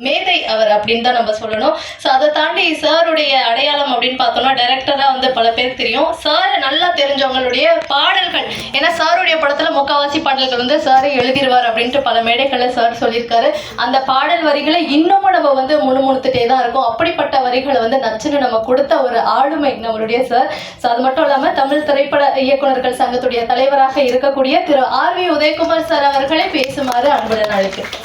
மேதை அவர் அப்படின்னு தான் நம்ம சொல்லணும். ஸோ அதை தாண்டி சாருடைய அடையாளம் அப்படின்னு பார்த்தோம்னா டைரக்டராக வந்து பல பேருக்கு தெரியும். சார் நல்லா தெரிஞ்சவங்களுடைய பாடல்கள், ஏன்னா சாருடைய படத்தில் முக்கால்வாசி பாடல்கள் வந்து சாரே எழுதிடுவார் அப்படின்ட்டு பல மேடைகளில் சார் சொல்லியிருக்காரு. அந்த பாடல் வரிகளை இன்னமும் நம்ம வந்து முணுமுணுத்துட்டே தான் இருக்கும். அப்படிப்பட்ட வரிகளை வந்து நச்சுன்னு நம்ம கொடுத்த ஒரு ஆளுமை நம்மளுடைய சார். ஸோ அது மட்டும் இல்லாமல் தமிழ் திரைப்பட இயக்குநர்கள் சங்கத்துடைய தலைவராக இருக்கக்கூடிய திரு ஆர் வி உதயகுமார் சார் அவர்களை பேசுமாறு அன்புடன் அழைக்கிறேன்.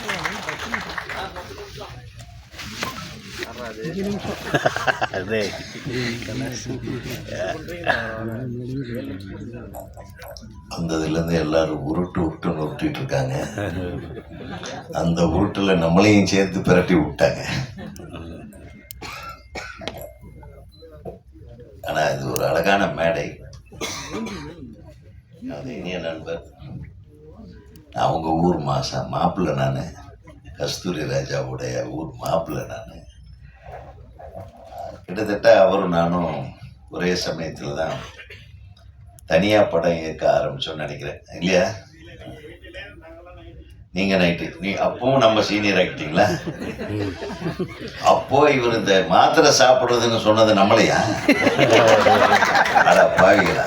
வந்ததுலேருந்து எல்லாரும் உருட்டுன்னு உருட்டிட்டு இருக்காங்க. அந்த உருட்டுல நம்மளையும் சேர்த்து பிரட்டி விட்டாங்க. ஆனா இது ஒரு அழகான மேடை. அது இனிய நண்பர், அவங்க ஊர் மாப்பிள்ளை நான், கஸ்தூரி ராஜாவுடைய ஊர் மாப்பிள்ளை நான். கிட்டத்தட்ட அவரும் நானும் ஒரே சமயத்தில் தான் தனியாக படம் இயக்க ஆரம்பிச்சோன்னு நினைக்கிறேன், இல்லையா? நீங்கள் நைட்டு அப்பவும் நம்ம சீனியர் ஆகிட்டீங்களா? அப்போ இவர் இந்த மாத்திரை சாப்பிட்றதுன்னு சொன்னது நம்மளையா? அட பாவிகளா,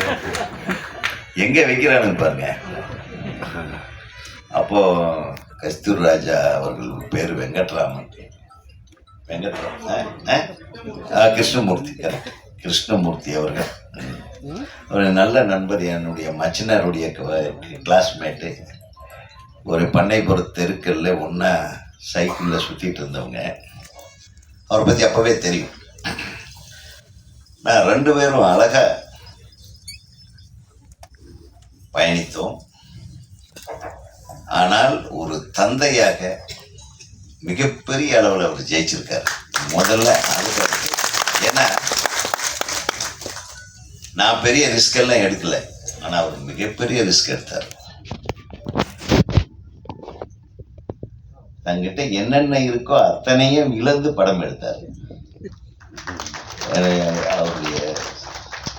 எங்கே வைக்கிறானுங்க பாருங்க. அப்போ கஸ்தூரி ராஜா அவர்கள் பேர் வெங்கட்ராமன், கிருஷ்ணமூர்த்தி, கிருஷ்ணமூர்த்தி அவர்கள் ஒரு நல்ல நண்பர், என்னுடைய மச்சினருடைய கிளாஸ்மேட்டு. ஒரு பண்ணைப்புற தெருக்கல்ல ஒன்றா சைக்கிளில் சுற்றிட்டு இருந்தவங்க. அவரை பற்றி அப்போவே தெரியும். நான் ரெண்டு பேரும் அழகாக பயணித்தோம். ஆனால் ஒரு தந்தையாக மிகப்பெரிய அளவில் அவர் ஜெயிச்சிருக்காரு. முதல்ல அது, ஏன்னா நான் பெரிய ரிஸ்க் எல்லாம் எடுக்கல, ஆனால் அவர் மிகப்பெரிய ரிஸ்க் எடுத்தார். தங்கிட்ட என்னென்ன இருக்கோ அத்தனையும் இழந்து படம் எடுத்தார். அவருடைய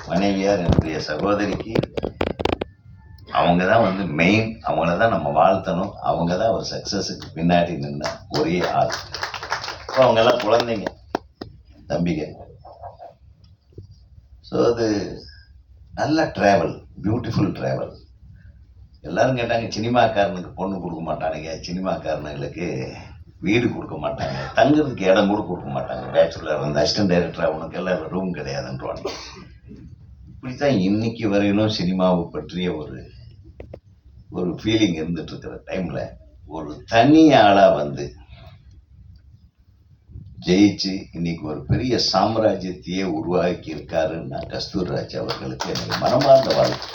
மனைவியார், என்னுடைய சகோதரிக்கு அவங்க தான் வந்து மெயின், அவங்கள தான் நம்ம வாழ்த்தணும். அவங்க தான் ஒரு சக்ஸஸுக்கு பின்னாடி நின்ன ஒரே ஆள். இப்போ அவங்கெல்லாம் குழந்தைங்க, தம்பிங்க. ஸோ அது நல்ல ட்ராவல், பியூட்டிஃபுல் ட்ராவல். எல்லாரும் கேட்டாங்க, சினிமாக்காரனுக்கு பொண்ணு கொடுக்க மாட்டானுங்க, சினிமாக்காரனுங்களுக்கு வீடு கொடுக்க மாட்டாங்க, தங்குறதுக்கு இடம் கூட கொடுக்க மாட்டாங்க, பேச்சுலர் வந்து அசிஸ்டன்ட் டைரக்டர் அவனுக்கு எல்லாம் ரூம் கிடையாதுன்றவாங்க. இப்படித்தான் இன்னைக்கு வரையிலும் சினிமாவை பற்றிய ஒரு ஃபீலிங் இருந்துட்டு இருக்கிற டைம்ல ஒரு தனி ஆளா வந்து ஜெயிச்சு இன்னைக்கு ஒரு பெரிய சாம்ராஜ்யத்தையே உருவாக்கி இருக்காருன்னா கஸ்தூரி ராஜா அவர்களுக்கு எனக்கு மனமார்ந்த வாழ்க்கை.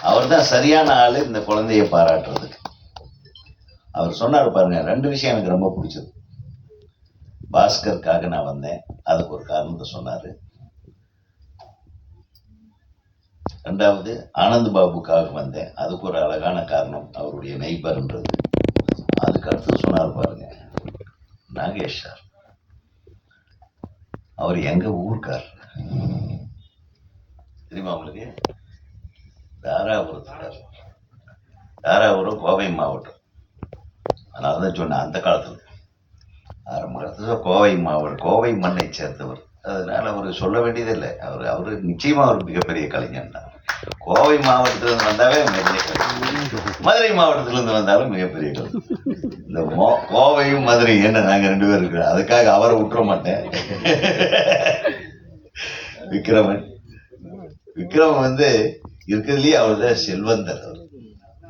அவர் தான் சரியான ஆளு இந்த குழந்தைய பாராட்டுறதுக்கு. அவர் சொன்னார் பாருங்க, ரெண்டு விஷயம் எனக்கு ரொம்ப பிடிச்சது. பாஸ்கருக்காக நான் வந்தேன், அதுக்கு ஒரு காரணத்தை சொன்னாரு. ரெண்டாவது, ஆனந்த் பாபுக்காக வந்தேன், அதுக்கு ஒரு அழகான காரணம், அவருடைய நெய்பர்ன்றது. அதுக்கு அடுத்து சொன்னார் பாருங்க, நாகேஷ் சார், அவர் எங்க ஊர்க்கார் தெரியுமா உங்களுக்கு? தாராபுரத்துக்கார். தாராபுரம் கோவை மாவட்டம். அதனால தான் சொன்னேன், அந்த காலத்தில் ஆரம்ப காலத்தில் கோவை மாவட்டம், கோவை மண்ணை சேர்ந்தவர். அதனால அவர் சொல்ல வேண்டியதில்லை. அவர் நிச்சயமா ஒரு மிகப்பெரிய கலைஞர் தான். கோவை மாவட்டத்திலிருந்து வந்தாவே மிகப்பெரிய கலைஞர், மதுரை மாவட்டத்திலிருந்து வந்தாலும் மிகப்பெரிய கலைஞர். இந்த கோவையும் மதுரை என்ன நாங்கள் ரெண்டு பேரும் இருக்கிறோம், அதுக்காக அவரை விட்டுற மாட்டேன். விக்ரமன் வந்து இருக்கிறதுலயே அவர் தான் செல்வந்தர்.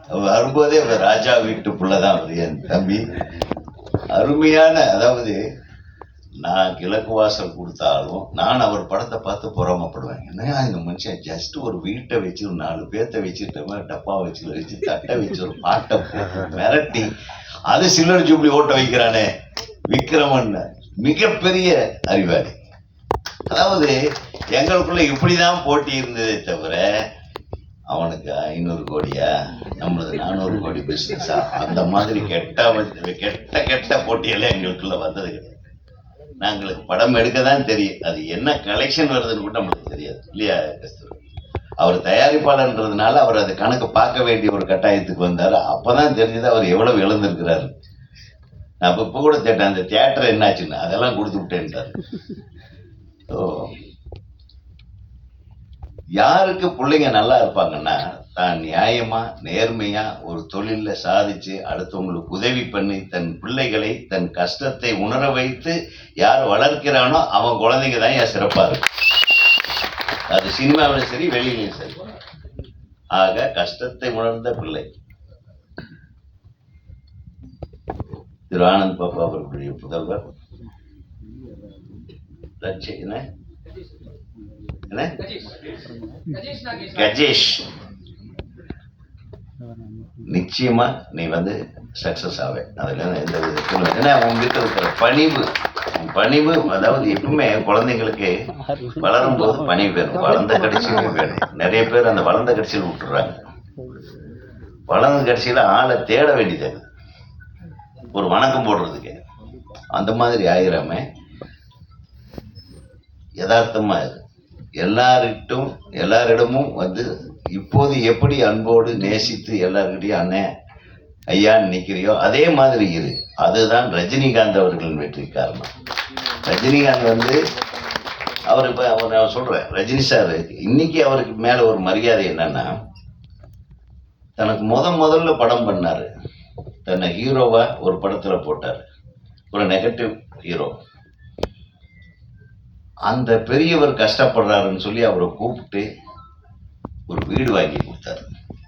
அவர் வரும்போதே அவர் ராஜா வீட்டு புள்ளதான் அவர், என் தம்பி. அருமையான, அதாவது நான் கிழக்கு வாசல் கொடுத்தாலும் நான் அவர் படத்தை பார்த்து பொறாமப்படுவேன். என்னையா இந்த மனுஷன் ஜஸ்ட் ஒரு வீட்டை வச்சு, ஒரு 4 பேர்த்த வச்சுட்டு, டப்பா வச்சு தட்டை வச்சு ஒரு பாட்டை மிரட்டி அது சில்வர் ஜூப்ளி ஓட்ட வைக்கிறானே விக்ரமன், மிகப்பெரிய அறிவாளி. அதாவது எங்களுக்குள்ள இப்படிதான் போட்டி இருந்ததே தவிர அவனுக்கு 500 கோடியா, நம்மளது 400 கோடி பிசினஸா, அந்த மாதிரி கெட்ட போட்டியெல்லாம் எங்களுக்குள்ள வந்தது கிடையாது. நாங்களுக்கு படம் எடுக்க தான் தெரியும், அது என்ன கலெக்ஷன் வருதுன்னு கூட நம்மளுக்கு தெரியாது, இல்லையா கஸ்தூரி? அவர் தயாரிப்பாளர்ன்றதுனால அவர் அது கணக்கு பார்க்க வேண்டிய ஒரு கட்டாயத்துக்கு வந்தார். அப்பதான் தெரிஞ்சது அவர் எவ்வளவு இழந்திருக்கிறாரு. நான் இப்போ கூட கேட்டேன், அந்த தியேட்டர் என்னாச்சுன்னு, அதெல்லாம் கொடுத்து விட்டேன்ட்டார். ஸோ யாருக்கு பிள்ளைங்க நல்லா இருப்பாங்கன்னா, தான் நியாயமா நேர்மையா ஒரு தொழில சாதிச்சு அடுத்தவங்களுக்கு உதவி பண்ணி தன் பிள்ளைகளை தன் கஷ்டத்தை உணர வைத்து யார் வளர்க்கிறானோ அவன் குழந்தைங்க தான் ஏன் சிறப்பா இருக்கு. அது சினிமாவிலும் சரி வெளியிலையும் சரி. ஆக கஷ்டத்தை உணர்ந்த பிள்ளை திரு ஆனந்த் பாபா அவர்களுடைய புதல்வர் கஜேஷ், நிச்சயமா நீ வந்து சக்சஸ் ஆவே. அதுல எந்த விதத்திலும் ஏன்னா உங்ககிட்ட இருக்கிற பணிவு, அதாவது எப்பவுமே குழந்தைங்களுக்கு வளரும் போது பணிவு வேணும், வளர்ந்த கடைசியும் வேணும். நிறைய பேர் அந்த வளர்ந்த கடைசியில் விட்டுறாங்க. வளர்ந்த கடைசியில ஆளை தேட வேண்டியது, ஒரு வணக்கம் போடுறதுக்கு. அந்த மாதிரி ஆயிராம யதார்த்தமா எல்லாரிடமும் வந்து இப்போது எப்படி அன்போடு நேசித்து எல்லார்கிட்டையும் அண்ணன் ஐயான்னு நிற்கிறியோ அதே மாதிரி இரு. அதுதான் ரஜினிகாந்த் அவர்களின் வெற்றி காரணம். ரஜினிகாந்த் வந்து அவர் இப்போ நான் சொல்கிறேன், ரஜினி சார் இன்னைக்கு அவருக்கு மேலே ஒரு மரியாதை என்னன்னா, தனக்கு முதல்ல படம் பண்ணார், தன்னை ஹீரோவா ஒரு படத்தில் போட்டார், ஒரு நெகட்டிவ் ஹீரோ. அந்த பெரியவர் கஷ்டப்படுறாருன்னு சொல்லி அவரை கூப்பிட்டு ஒரு வீடு வாங்கி கொடுத்தாரு.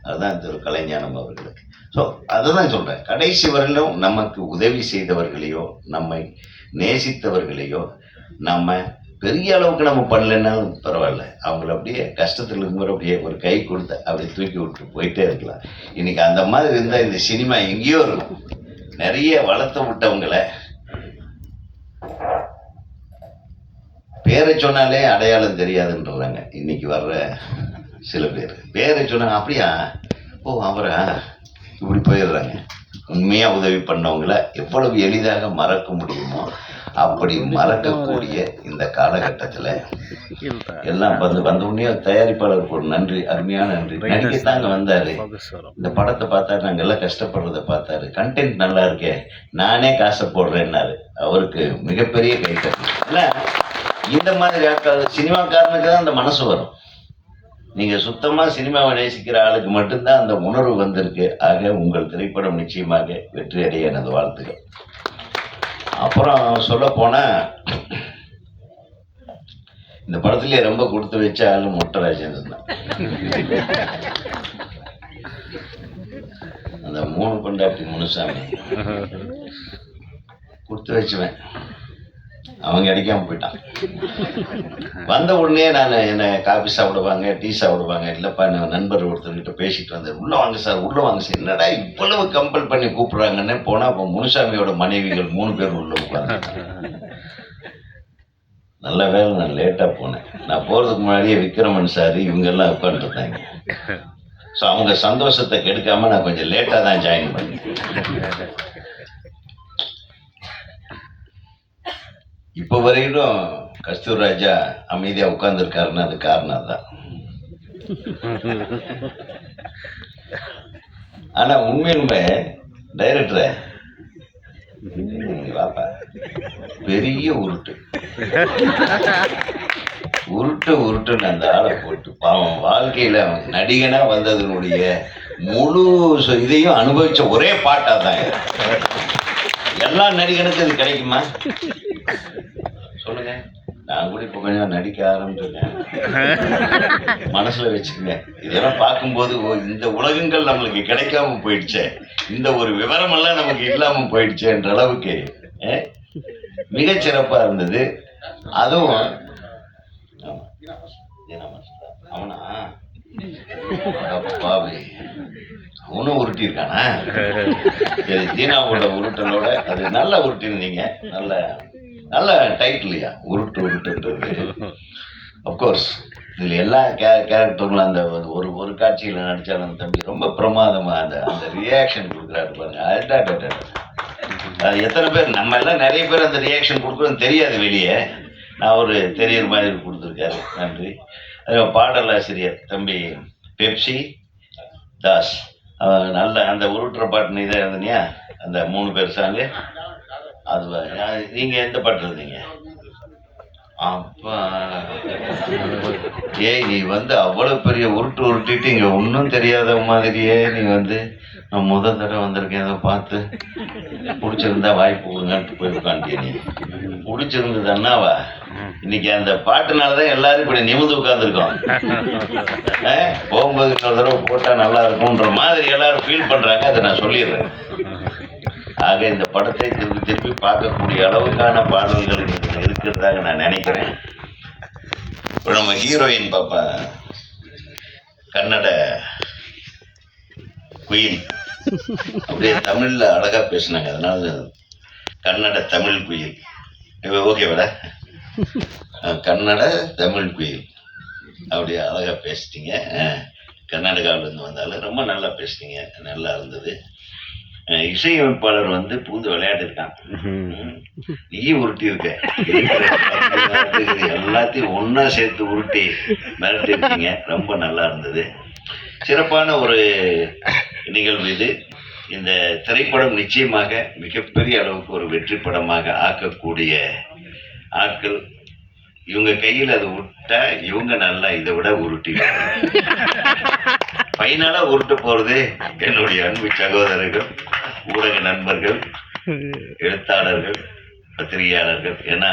அதுதான் திரு கலைஞானம் அவர்களுக்கு. ஸோ அதுதான் சொல்கிறேன், கடைசி வரையிலும் நமக்கு உதவி செய்தவர்களையோ நம்மை நேசித்தவர்களையோ நம்ம பெரிய அளவுக்கு நம்ம பண்ணலைன்னாலும் பரவாயில்ல, அவங்கள அப்படியே கஷ்டத்தில் இருக்கும்போது அப்படியே ஒரு கை கொடுத்து அப்படி தூக்கி விட்டு போயிட்டே இருக்கலாம். இன்னைக்கு அந்த மாதிரி இருந்தால் இந்த சினிமா எங்கேயோ இருக்கும். நிறைய வளர்த்து விட்டவங்களை பேரை சொன்னாலே அடையாளம் தெரியாதுன்றாங்க. இன்னைக்கு வர்ற சில பேர் பேரை சொன்னாங்க, அப்படியா ஓ அவரா, இப்படி போயிடுறாங்க. உண்மையா உதவி பண்ணவங்கள எவ்வளவு எளிதாக மறக்க முடியுமோ அப்படி மறக்கக்கூடிய இந்த காலகட்டத்தில் எல்லாம் வந்த உடனே தயாரிப்பாளருக்கு ஒரு நன்றி, அருமையான நன்றி. நடிக்கத்தாங்க வந்தாரு, இந்த படத்தை பார்த்தாரு, நாங்கள் எல்லாம் கஷ்டப்படுறத பார்த்தாரு, கண்டென்ட் நல்லா இருக்கே, நானே காசை போடுறேன்னாரு. அவருக்கு மிகப்பெரிய கைத்தட்டு. இல்லை இந்த மாதிரி ஆட்கள் சினிமாக்காரனுக்கு தான் அந்த மனசு வரும். நீங்க சுத்தமா சினிமாவை நேசிக்கிற ஆளுக்கு மட்டும்தான் அந்த உணர்வு வந்திருக்கு. ஆக உங்கள் திரைப்படம் நிச்சயமாக வெற்றி அடைய எனது வாழ்த்துக்கள். அப்புறம் சொல்ல போனா இந்த படத்திலேயே ரொம்ப கொடுத்து வச்ச ஆளு மொட்டை ராஜேந்திரன் தான். அந்த 3 பொண்டாட்டி முனுசாமி கொடுத்து வச்சுவேன், அவங்க அடிக்காம போயிட்டான். வந்த உடனே நான் என்ன காபி சாப்பிடுவாங்க, டீ சாப்பிடுவாங்க, இல்லப்பா நான் நண்பர் ஒருத்தர்கிட்ட பேசிட்டு வந்தேன், உள்ள வாங்க சார் உள்ள வாங்க சார். என்னடா இவ்வளவு கம்பல் பண்ணி கூப்பிடுறாங்கன்னு போனா அப்போ முனுசாமியோட மனைவிகள் 3 பேர் உள்ள உட்கார்ந்து. நல்ல வேலை நான் லேட்டா போனேன். நான் போறதுக்கு முன்னாடியே விக்ரமன் சார் இவங்க எல்லாம் உட்காந்துருந்தாங்க. ஸோ அவங்க சந்தோஷத்தை கெடுக்காம நான் கொஞ்சம் லேட்டா தான் ஜாயின் பண்ணேன். இப்போ வரையிலும் கஸ்தூர் ராஜா அமைதியா உட்கார்ந்துருக்காருன்னா அது காரணம் தான். ஆனா உண்மையிலுமே டைரக்டரை வாப்பா பெரிய உருட்டுன்னு அந்த ஆளை போட்டு பாவம் வாழ்க்கையில நடிகனா வந்ததனுடைய முழு இதையும் அனுபவிச்ச ஒரே பாட்டா தான். எல்லா நடிகனுக்கும் இது கிடைக்குமா சொல்லுங்க? நான் கூட இப்போ கொஞ்சம் நடிக்க ஆரம்பிச்சிருக்கேன், மனசுல வச்சுக்கங்க. இதெல்லாம் பார்க்கும்போது இந்த உலகங்கள் நம்மளுக்கு கிடைக்காம போயிடுச்சே, இந்த ஒரு விவரம் எல்லாம் நமக்கு இல்லாம போயிடுச்சேன்ற அளவுக்கு மிகச்சிறப்பா இருந்தது. அதுவும் அவனா பாவி அவனும் உருட்டி இருக்கானா? சரி, தீனாவோட உருட்டலோட அது நல்லா உருட்டிருந்தீங்க. நல்ல டைட்டில்லையா உருட்டுன்றது. அப்கோர்ஸ் இதுல எல்லா கேரக்டர்களும் அந்த ஒரு காட்சியில நடிச்சாலும் தம்பி ரொம்ப பிரமாதமா அந்த ரியாக்ஷன் கொடுக்குறாரு பாருங்க. அது எத்தனை பேர் நம்ம எல்லாம் நிறைய பேர் அந்த ரியாக்ஷன் கொடுக்குறோன்னு தெரியாது வெளியே. நான் ஒரு தெரியற மாதிரி கொடுத்துருக்காரு, நன்றி. பாடலாசிரியர் தம்பி பெப்சி தாஸ் நல்ல அந்த உருட்டுற பாட்டு நீ தான் இருந்தனியா, அந்த 3 பேர் சாங்கு அது நீங்க எந்த பாட்டு இருந்தீங்க? அப்பா ஏய், நீ வந்து அவ்வளவு பெரிய உருட்டிட்டு இங்க ஒன்றும் தெரியாத மாதிரியே நீ வந்து நான் முதல் தடவை வந்திருக்கேன், அதை பார்த்து பிடிச்சிருந்தா வாய்ப்பு கொடுங்கன்ட்டு போய் உட்காந்துட்டே. நீ பிடிச்சிருந்ததுன்னாவா இன்னைக்கு அந்த பாட்டுனாலதான் எல்லாரும் இப்படி நிமிந்து உட்காந்துருக்கோம். போகும்போது இன்னொரு தடவை போட்டா நல்லா இருக்கும்ன்ற மாதிரி எல்லாரும் ஃபீல் பண்றாங்க. அதை நான் சொல்லிடுறேன். ஆக இந்த படத்தை திருப்பி திருப்பி பார்க்கக்கூடிய அளவுக்கான பாடல்கள் இருக்கிறதாக நான் நினைக்கிறேன். இப்போ நம்ம ஹீரோயின் பாப்பா கன்னட குயில், அப்படியே தமிழ்ல அழகா பேசினாங்க. அதனால கன்னட தமிழ் குயில். ஓகேவாடா? கன்னட தமிழ் குயில் அப்படியே அழகா பேசிட்டீங்க. கர்நாடகாவிலேருந்து வந்தாலும் ரொம்ப நல்லா பேசுனீங்க, நல்லா இருந்தது. இசையமைப்பாளர் வந்து பூந்து விளையாட்டு இருக்கான். நீ உருட்டி இருக்க, எல்லாத்தையும் ஒன்னா சேர்த்து உருட்டி மிரட்டி இருக்கீங்க. ரொம்ப நல்லா இருந்தது. சிறப்பான ஒரு நிகழ்வு இது. இந்த திரைப்படம் நிச்சயமாக மிகப்பெரிய அளவுக்கு ஒரு வெற்றி படமாக ஆக்கக்கூடிய ஆட்கள் இவங்க கையில் அது விட்டா இவங்க நல்லா இதை விட உருட்டி ஃபைனலா உருட்ட போறது என்னுடைய அன்பு சகோதரர்கள், ஊடக நண்பர்கள், எழுத்தாளர்கள், பத்திரிகையாளர்கள். ஏன்னா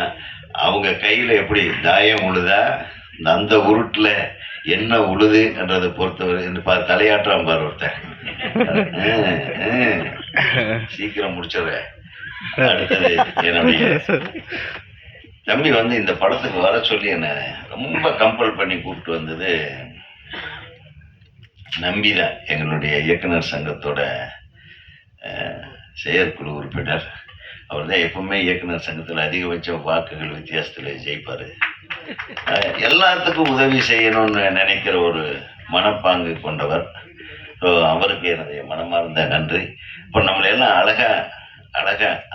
அவங்க கையில எப்படி தாயம் உழுதா அந்த உருட்டுல என்ன உழுது என்றதை பொறுத்தவரை தலையாற்றாம பாரு ஒருத்தன். சீக்கிரம் முடிச்சிடுற. அடுத்தது என்னுடைய தம்பி வந்து இந்த படத்துக்கு வர சொல்லி என்ன ரொம்ப கம்பல் பண்ணி கூப்பிட்டு வந்தது நம்பிதான், எங்களுடைய இயக்குனர் சங்கத்தோட செயற்குழு உறுப்பினர். அவர் தான் எப்பவுமே இயக்குனர் சங்கத்தில் அதிகபட்ச வாக்குகள் வித்தியாசத்தில் ஜெயிப்பார். எல்லாத்துக்கும் உதவி செய்யணும்னு நினைக்கிற ஒரு மனப்பாங்கு கொண்டவர். ஸோ அவருக்கு எனது மனமார்ந்த நன்றி. இப்போ நம்மளெல்லாம்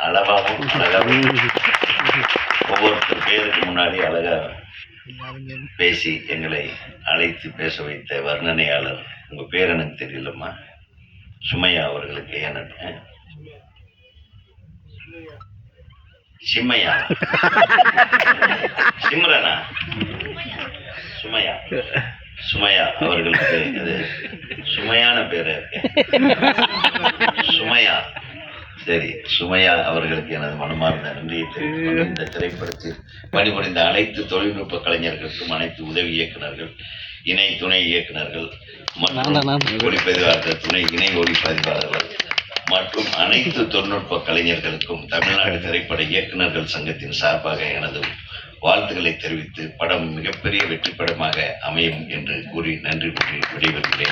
அளவாகவும் அழகாகவும் ஒவ்வொருத்தர் பேருக்கு முன்னாடி அழகா பேசி எங்களை அழைத்து பேச வைத்த வர்ணனையாளர், உங்க பேர் எனக்கு தெரியலம்மா, சுமையா அவர்களுக்கு எனக்கு சிம்மையா சிம்ரனா சுமையா அவர்களுக்கு அது சுமையான பேரு சுமையா. சரி, சுமையா அவர்களுக்கு எனது மனமார்ந்த நன்றியை தெரிவித்துக் இந்த திரைப்படத்தில் பணிபுரிந்த அனைத்து தொழில்நுட்ப கலைஞர்களுக்கும், அனைத்து உதவி இயக்குநர்கள், இணை துணை இயக்குநர்கள் மற்றும் ஒளிப்பதிவாளர்கள், இணை ஒளிப்பதிவாளர்கள் மற்றும் அனைத்து தொழில்நுட்ப கலைஞர்களுக்கும் தமிழ்நாடு திரைப்பட இயக்குநர்கள் சங்கத்தின் சார்பாக எனது வாழ்த்துக்களை தெரிவித்து படம் மிகப்பெரிய வெற்றி படமாக அமையும் என்று கூறி நன்றி கூறி விடைபெறுகிறேன்.